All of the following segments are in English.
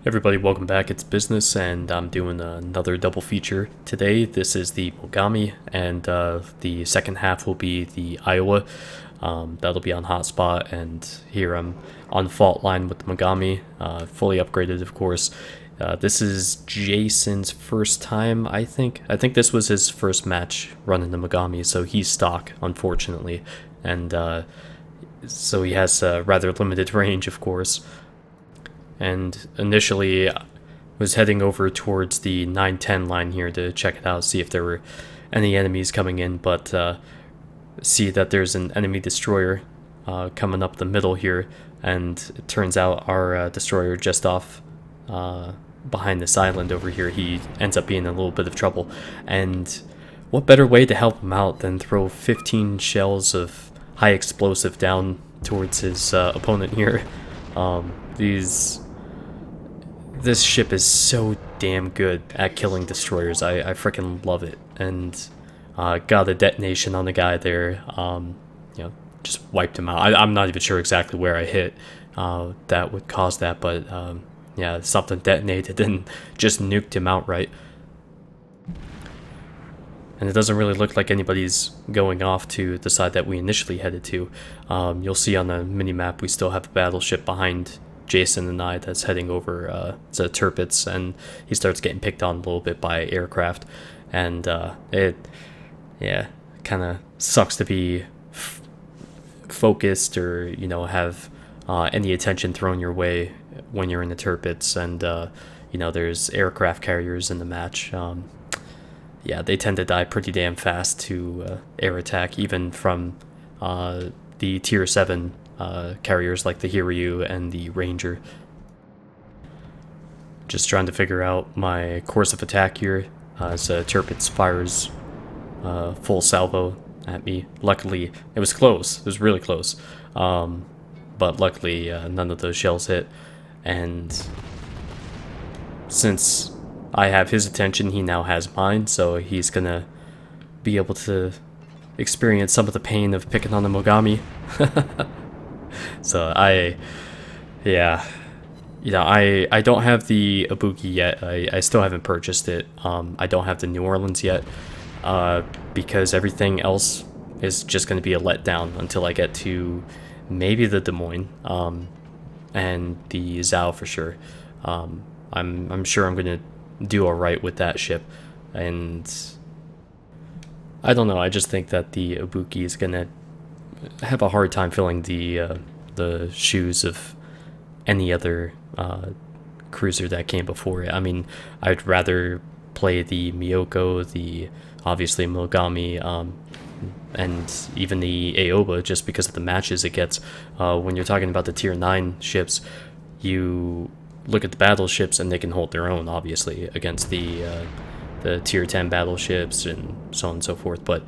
Everybody, welcome back. It's Business, and I'm doing another double feature today. This is the Mogami, and the second half will be the Iowa. That'll be on hotspot, and here I'm on fault line with the Mogami, fully upgraded, of course. This is Jason's first time, I think. I think this was his first match running the Mogami, so he's stock, unfortunately, and so he has a rather limited range, of course. And initially was heading over towards the 910 line here to check it out, see if there were any enemies coming in, but see that there's an enemy destroyer coming up the middle here, and it turns out our destroyer just off behind this island over here, he ends up being in a little bit of trouble. And what better way to help him out than throw 15 shells of high explosive down towards his opponent here. This ship is so damn good at killing destroyers. I freaking love it. And got a detonation on the guy there. Just wiped him out. I'm not even sure exactly where I hit that would cause that, but yeah, something detonated and just nuked him outright. And it doesn't really look like anybody's going off to the side that we initially headed to. You'll see on the mini-map we still have a battleship behind Jason and I that's heading over to Tirpitz, and he starts getting picked on a little bit by aircraft. And it kind of sucks to be focused or, have any attention thrown your way when you're in the Tirpitz, and, there's aircraft carriers in the match. Yeah, they tend to die pretty damn fast to air attack, even from the Tier 7 carriers like the Hiryu and the Ranger. Just trying to figure out my course of attack here as Tirpitz fires full salvo at me. Luckily, it was close. It was really close. But luckily, none of those shells hit. And since I have his attention, he now has mine, so he's gonna be able to experience some of the pain of picking on the Mogami. So I don't have the Ibuki yet. I still haven't purchased it. I don't have the New Orleans yet, because everything else is just going to be a letdown until I get to maybe the Des Moines, and the Zhao for sure. I'm sure I'm going to do alright with that ship, and I don't know, I just think that the Ibuki is going to have a hard time filling the shoes of any other cruiser that came before it. I mean, I'd rather play the Miyoko, the obviously Mogami, and even the Aoba, just because of the matches it gets. When you're talking about the Tier 9 ships, you look at the battleships and they can hold their own, obviously, against the Tier 10 battleships and so on and so forth. But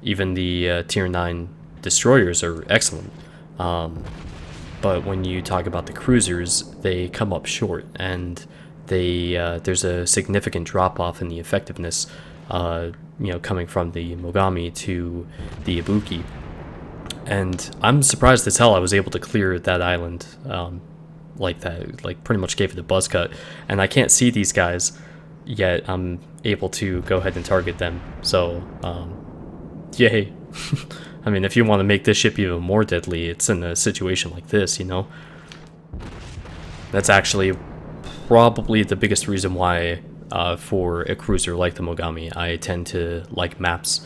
even the Tier 9 destroyers are excellent. But when you talk about the cruisers, they come up short, and there's a significant drop-off in the effectiveness, coming from the Mogami to the Ibuki. And I'm surprised as hell I was able to clear that island like that, like pretty much gave it a buzz cut. And I can't see these guys, yet I'm able to go ahead and target them. So, yay. I mean, if you want to make this ship even more deadly, it's in a situation like this, That's actually probably the biggest reason why, for a cruiser like the Mogami, I tend to like maps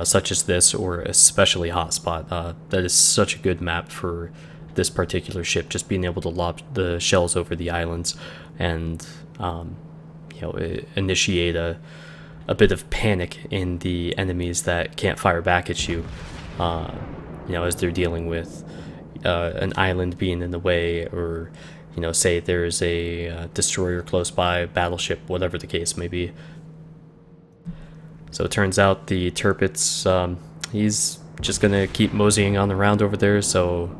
such as this, or especially Hotspot. That is such a good map for this particular ship, just being able to lob the shells over the islands and, initiate a bit of panic in the enemies that can't fire back at you. As they're dealing with an island being in the way, or, say there's a destroyer close by, battleship, whatever the case may be. So it turns out the Tirpitz, he's just going to keep moseying on around over there, so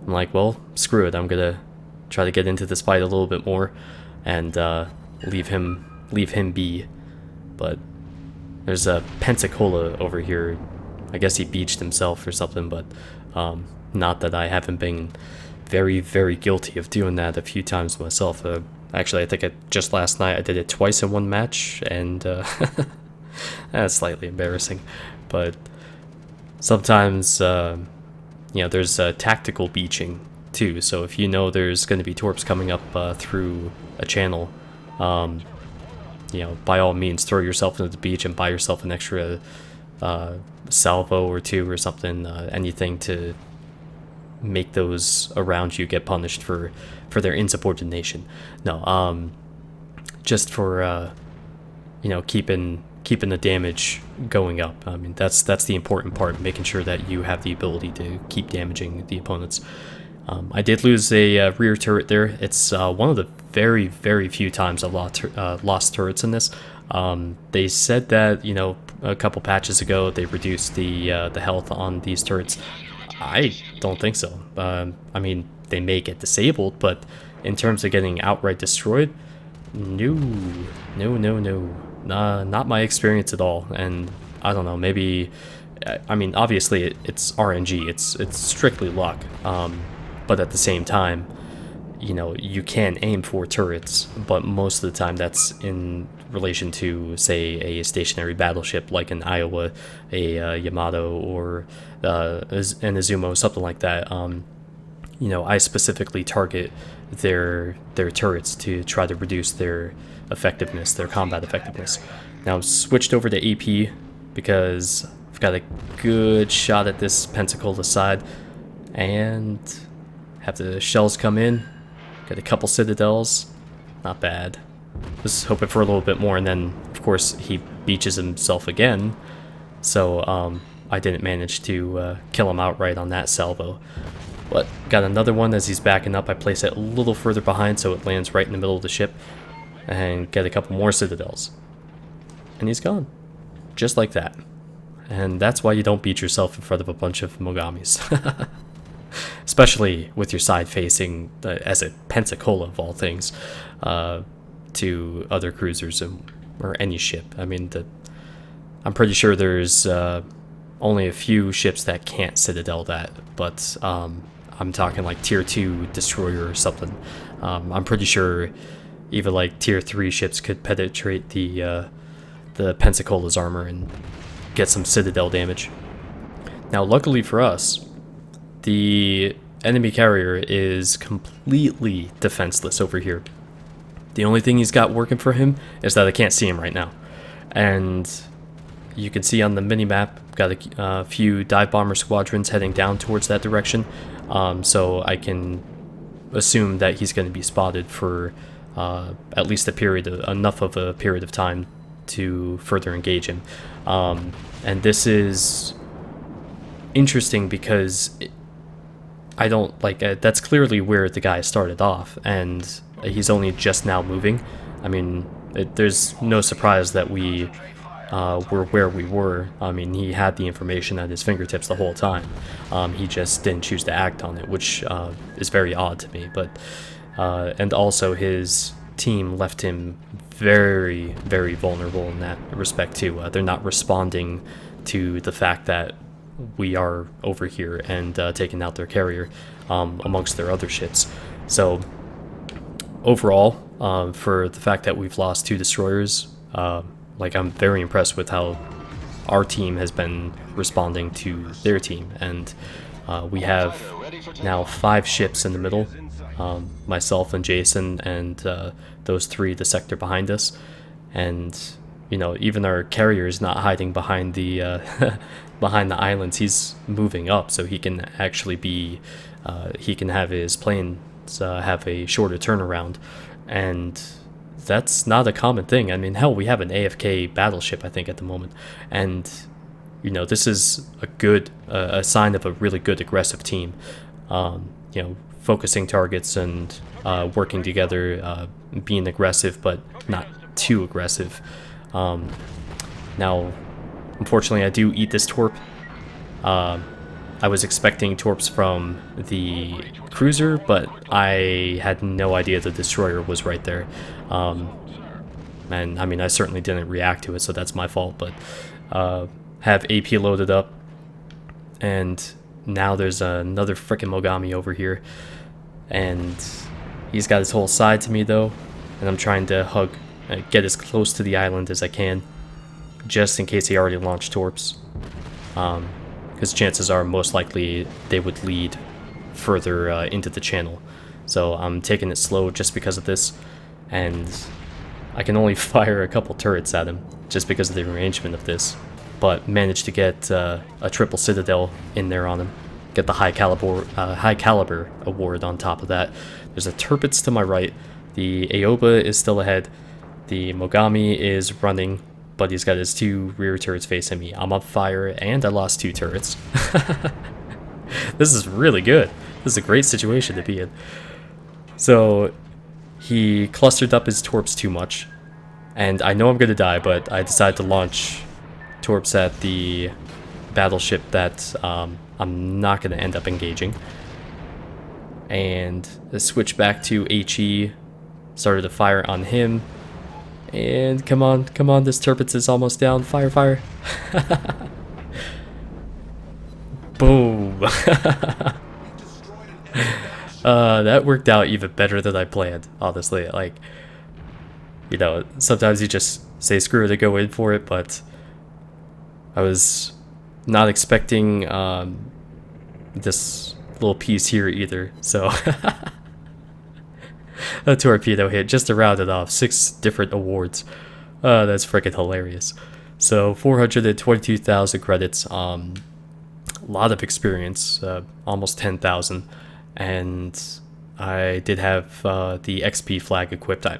I'm like, well, screw it, I'm going to try to get into this fight a little bit more and leave him be. But there's a Pensacola over here. I guess he beached himself or something, but not that I haven't been very, very guilty of doing that a few times myself. Actually, I think just last night I did it twice in one match, and that's slightly embarrassing. But sometimes, there's tactical beaching too. So if you know there's going to be torps coming up through a channel, by all means, throw yourself into the beach and buy yourself an extra salvo or two or something, anything to make those around you get punished for their insubordination. No, just for keeping the damage going up. I mean, that's the important part, making sure that you have the ability to keep damaging the opponents. I did lose a rear turret there. It's one of the very, very few times I've lost turrets in this. They said that, a couple patches ago they reduced the health on these turrets. I don't think so. I mean, they may get disabled, but in terms of getting outright destroyed, no. Not my experience at all. And I don't know, maybe, I mean, obviously it's RNG, it's strictly luck. But at the same time, you can aim for turrets, but most of the time that's in relation to, say, a stationary battleship like an Iowa, a Yamato, or an Izumo, something like that. I specifically target their turrets to try to reduce their effectiveness, their combat effectiveness. Now I've switched over to AP because I've got a good shot at this Pensacola side, and have the shells come in. Got a couple citadels, not bad. Was hoping for a little bit more, and then of course he beaches himself again, so I didn't manage to kill him outright on that salvo. But got another one as he's backing up. I place it a little further behind so it lands right in the middle of the ship, and get a couple more citadels. And he's gone. Just like that. And that's why you don't beat yourself in front of a bunch of Mogamis. Especially with your side facing, as a Pensacola of all things, to other cruisers or any ship. I mean, I'm pretty sure there's only a few ships that can't citadel that, but I'm talking like tier 2 destroyer or something. I'm pretty sure even like tier 3 ships could penetrate the Pensacola's armor and get some citadel damage. Now, luckily for us, the enemy carrier is completely defenseless over here. The only thing he's got working for him is that I can't see him right now. And you can see on the mini-map, got a few dive bomber squadrons heading down towards that direction. So I can assume that he's going to be spotted for at least enough of a period of time to further engage him. And this is interesting because I don't like that's clearly where the guy started off, and he's only just now moving. I mean, there's no surprise that we were where we were. I mean, he had the information at his fingertips the whole time. He just didn't choose to act on it, which is very odd to me. But and also his team left him very, very vulnerable in that respect too. They're not responding to the fact that we are over here and taking out their carrier amongst their other ships. So overall, for the fact that we've lost 2 destroyers, I'm very impressed with how our team has been responding to their team. And we have now 5 ships in the middle, myself and Jason and those 3 the sector behind us. And even our carrier is not hiding behind the behind the islands. He's moving up so he can actually be he can have his planes have a shorter turnaround, and that's not a common thing. I mean, hell, we have an AFK battleship, I think, at the moment, and this is a sign of a really good aggressive team. Focusing targets and working together, being aggressive but not too aggressive. Now, unfortunately, I do eat this torp. I was expecting torps from the cruiser, but I had no idea the destroyer was right there. And I mean, I certainly didn't react to it, so that's my fault. But have AP loaded up, and now there's another frickin' Mogami over here. and he's got his whole side to me though, and I'm trying to get as close to the island as I can, just in case he already launched torps, because chances are most likely they would lead further into the channel. So I'm taking it slow just because of this, and I can only fire a couple turrets at him just because of the arrangement of this, but managed to get a triple citadel in there on him. Get the high caliber award on top of that. There's a Tirpitz to my right. The Aoba is still ahead. The Mogami is running, but he's got his 2 rear turrets facing me. I'm on fire, and I lost 2 turrets. This is really good. This is a great situation to be in. So he clustered up his torps too much, and I know I'm gonna die, but I decided to launch torps at the battleship that I'm not gonna end up engaging. And switch back to HE, started to fire on him, and come on, this Tirpitz is almost down. Fire, fire. Boom. That worked out even better than I planned, honestly. Like, you know, sometimes you just say screw it and go in for it, but I was not expecting this little piece here either, so a torpedo hit just to round it off. 6 different awards. That's freaking hilarious. So 422,000 credits, a lot of experience, almost 10,000, and I did have the XP flag equipped. I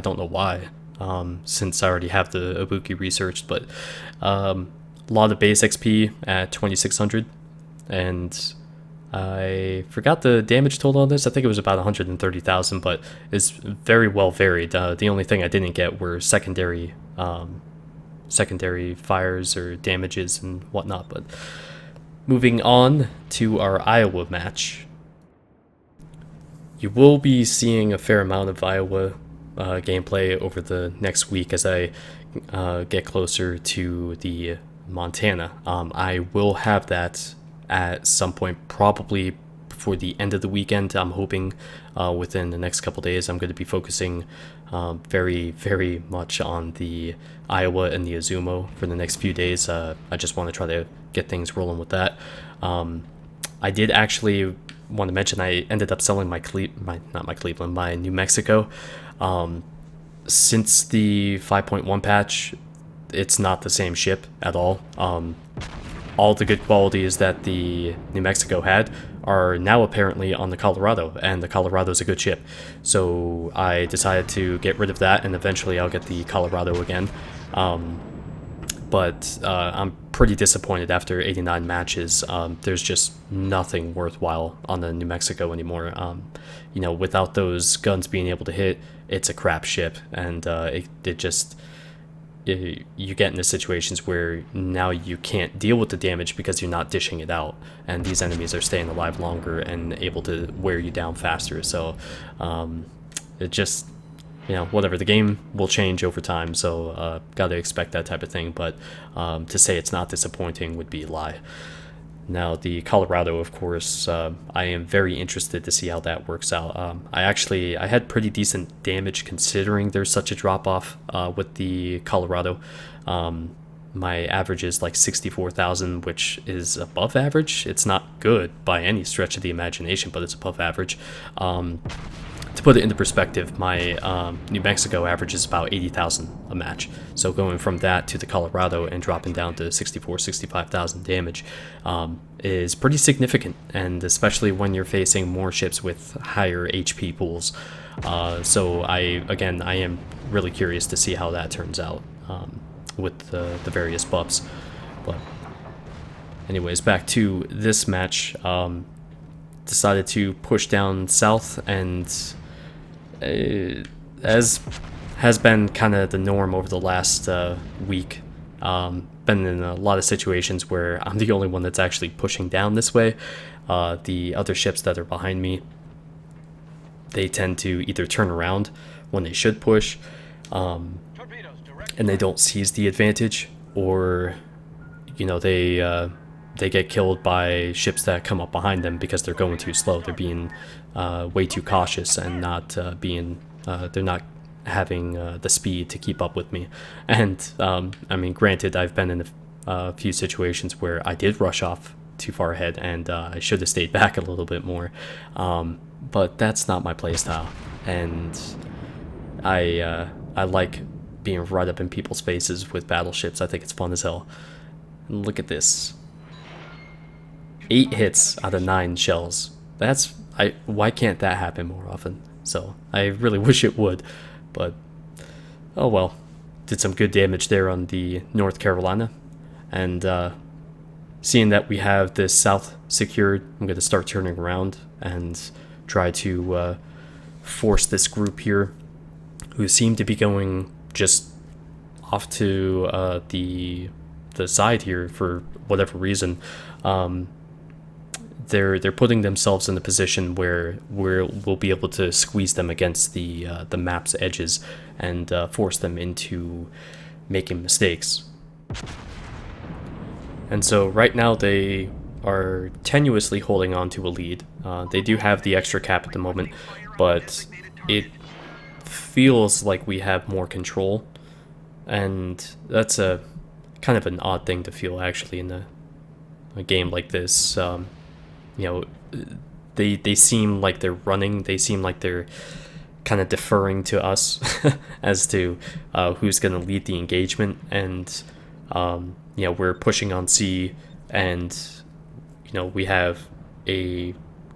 don't know why, since I already have the Ibuki researched, but a lot of base XP at 2,600, and I forgot the damage total on this. I think it was about 130,000, but it's very well varied. The only thing I didn't get were secondary fires or damages and whatnot. But moving on to our Iowa match, you will be seeing a fair amount of Iowa gameplay over the next week as I get closer to the Montana. I will have that at some point, probably before the end of the weekend. I'm hoping within the next couple days. I'm going to be focusing very, very much on the Iowa and the Izumo for the next few days. I just want to try to get things rolling with that. I did actually want to mention I ended up selling my New Mexico. Since the 5.1 patch, it's not the same ship at all. All the good qualities that the New Mexico had are now apparently on the Colorado, and the Colorado's a good ship. So I decided to get rid of that, and eventually I'll get the Colorado again. But I'm pretty disappointed after 89 matches. There's just nothing worthwhile on the New Mexico anymore. You know, without those guns being able to hit, it's a crap ship, and you get into situations where now you can't deal with the damage because you're not dishing it out, and these enemies are staying alive longer and able to wear you down faster. So it just, you know, whatever, the game will change over time, so gotta expect that type of thing, but to say it's not disappointing would be a lie. Now, the Colorado, of course, I am very interested to see how that works out. I had pretty decent damage considering there's such a drop-off with the Colorado. My average is like 64,000, which is above average. It's not good by any stretch of the imagination, but it's above average. To put it into perspective, my New Mexico average is about 80,000 a match. So going from that to the Colorado and dropping down to 65,000 damage is pretty significant, and especially when you're facing more ships with higher HP pools. So I am really curious to see how that turns out with the various buffs. But anyways, back to this match. Decided to push down south, and as has been kind of the norm over the last week, been in a lot of situations where I'm the only one that's actually pushing down this way. The other ships that are behind me, they tend to either turn around when they should push, and they don't seize the advantage, or, you know, they they get killed by ships that come up behind them because they're going too slow. They're being way too cautious and not they're not having the speed to keep up with me. And I mean, granted, I've been in a few situations where I did rush off too far ahead, and I should have stayed back a little bit more. But that's not my playstyle, and I like being right up in people's faces with battleships. I think it's fun as hell. And look at this. 8 hits out of 9 shells. Why can't that happen more often? So I really wish it would, but oh well. Did some good damage there on the North Carolina, and seeing that we have this south secured, I'm going to start turning around and try to force this group here, who seem to be going just off to the side here for whatever reason. They're putting themselves in a position where we'll be able to squeeze them against the map's edges and force them into making mistakes. And so right now they are tenuously holding on to a lead. They do have the extra cap at the moment, but it feels like we have more control, and that's a kind of an odd thing to feel actually in a game like this. You know, they seem like they're running. They seem like they're kind of deferring to us as to who's going to lead the engagement. And you know, we're pushing on C, and you know, we have a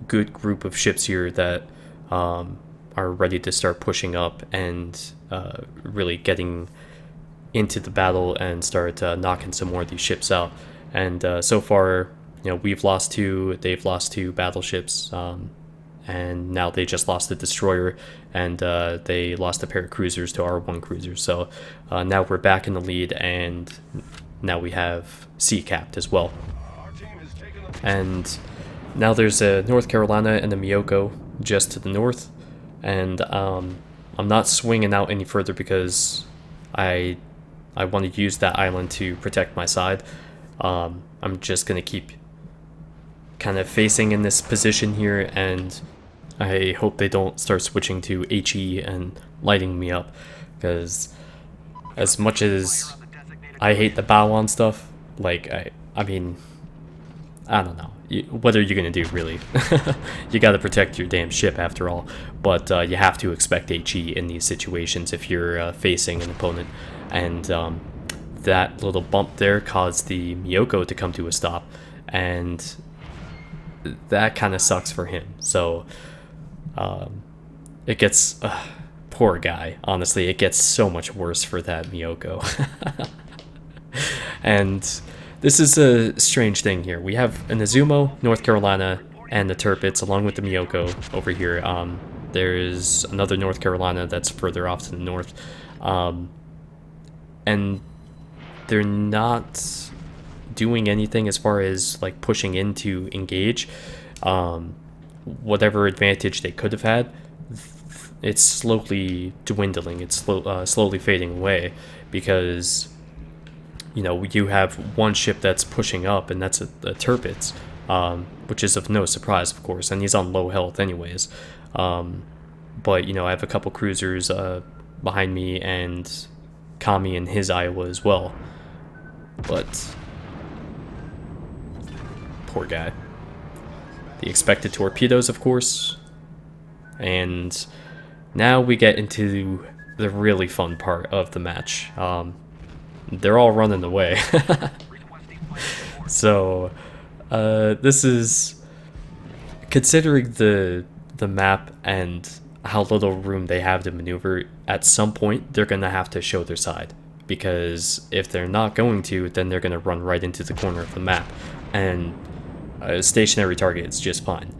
good group of ships here that are ready to start pushing up and really getting into the battle and start knocking some more of these ships out. And so far, you know, we've lost 2, they've lost 2 battleships, and now they just lost a destroyer, and they lost a pair of cruisers to our 1 cruiser. So now we're back in the lead, and now we have C capped as well. And now there's a North Carolina and a Miyoko just to the north, and I'm not swinging out any further because I want to use that island to protect my side. I'm just going to keep kind of facing in this position here, and I hope they don't start switching to HE and lighting me up, because as much as I hate the bow on stuff, like I mean, I don't know what are you gonna do, really? You gotta protect your damn ship after all, but you have to expect HE in these situations if you're facing an opponent. And that little bump there caused the Miyoko to come to a stop, and that kind of sucks for him. So it gets poor guy, honestly, it gets so much worse for that Miyoko. And this is a strange thing here. We have an Izumo, North Carolina, and the Tirpitz along with the Miyoko over here. There's another North Carolina that's further off to the north, and they're not doing anything as far as like pushing in to engage. Whatever advantage they could have had, it's slowly dwindling. It's slowly fading away, because you know, you have 1 ship that's pushing up, and that's a Tirpitz, which is of no surprise, of course, and he's on low health anyways. But you know, I have a couple cruisers behind me, and Kami and his Iowa as well. But poor guy. The expected torpedoes, of course. And now we get into the really fun part of the match. They're all running away. So this is, considering the map and how little room they have to maneuver, at some point they're gonna have to show their side, because if they're not going to, then they're gonna run right into the corner of the map, and a stationary target is just fine.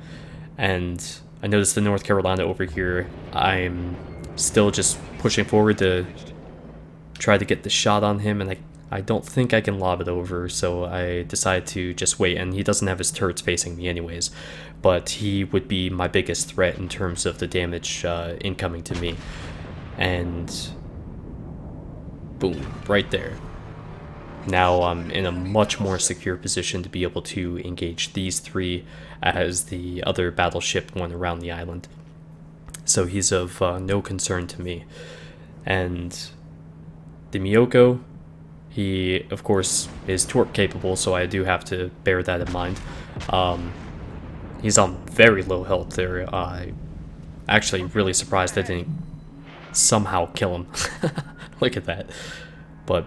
And I noticed the North Carolina over here, I'm still just pushing forward to try to get the shot on him, and I don't think I can lob it over, so I decide to just wait. And he doesn't have his turrets facing me anyways, but he would be my biggest threat in terms of the damage incoming to me. And boom, right there. now I'm in a much more secure position to be able to engage these three as the other battleship went around the island. So he's of no concern to me. And the Miyoko, he of course is torp capable, so I do have to bear that in mind. He's on very low health there. I actually really surprised I didn't somehow kill him. Look at that. But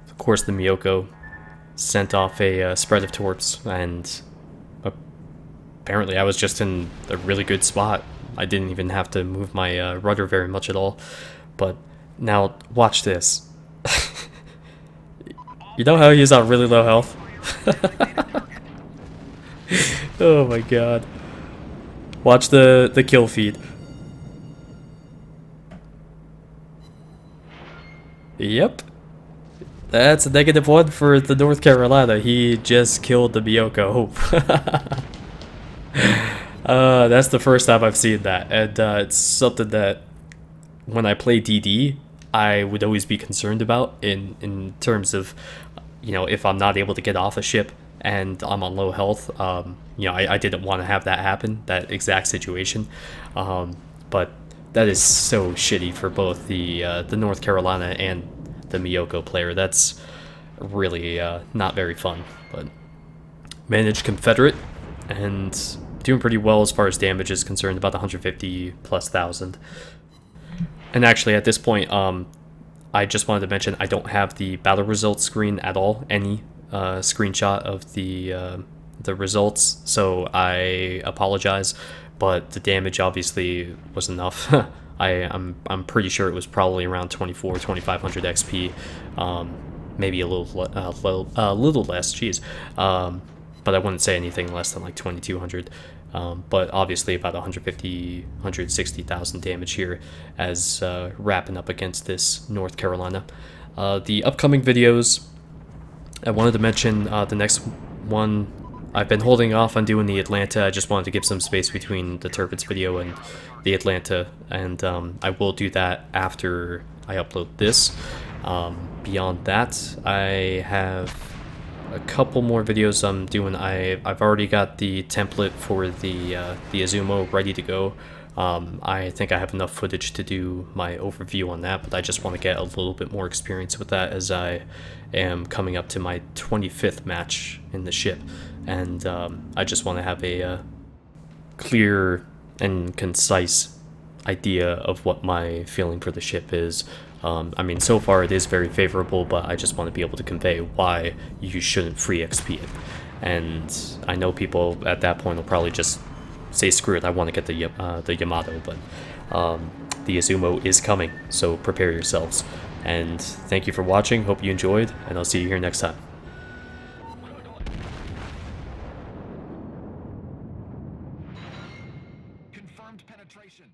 of course the Miyoko sent off a spread of torps, and apparently I was just in a really good spot. I didn't even have to move my rudder very much at all. But now watch this. You know how he's on really low health? Oh my god. Watch the kill feed. Yep. That's a -1 for the North Carolina. He just killed the Miyoko. That's the first time I've seen that, and it's something that when I play DD, I would always be concerned about in terms of, you know, if I'm not able to get off a ship and I'm on low health. You know, I didn't want to have that happen, that exact situation. But that is so shitty for both the North Carolina and the Miyoko player. That's really not very fun. But managed Confederate and doing pretty well as far as damage is concerned, about 150,000+. And actually, at this point, I just wanted to mention I don't have the battle results screen at all, any screenshot of the results, so I apologize, but the damage obviously was enough. I'm pretty sure it was probably around 2,500 XP, maybe a little less, geez. But I wouldn't say anything less than like 2,200. But obviously about 160,000 damage here as wrapping up against this North Carolina. The upcoming videos, I wanted to mention the next one. I've been holding off on doing the Atlanta. I just wanted to give some space between the Turpits video and the Atlanta, and I will do that after I upload this. Beyond that, I have a couple more videos I'm doing. I've already got the template for the Azumo ready to go. I think I have enough footage to do my overview on that, but I just want to get a little bit more experience with that as I am coming up to my 25th match in the ship, and I just want to have a clear and concise idea of what my feeling for the ship is. I mean, so far it is very favorable, but I just want to be able to convey why you shouldn't free XP it. And I know people at that point will probably just say, screw it, I want to get the Yamato, but the Azumo is coming, so prepare yourselves. And thank you for watching, hope you enjoyed, and I'll see you here next time. Confirmed penetration.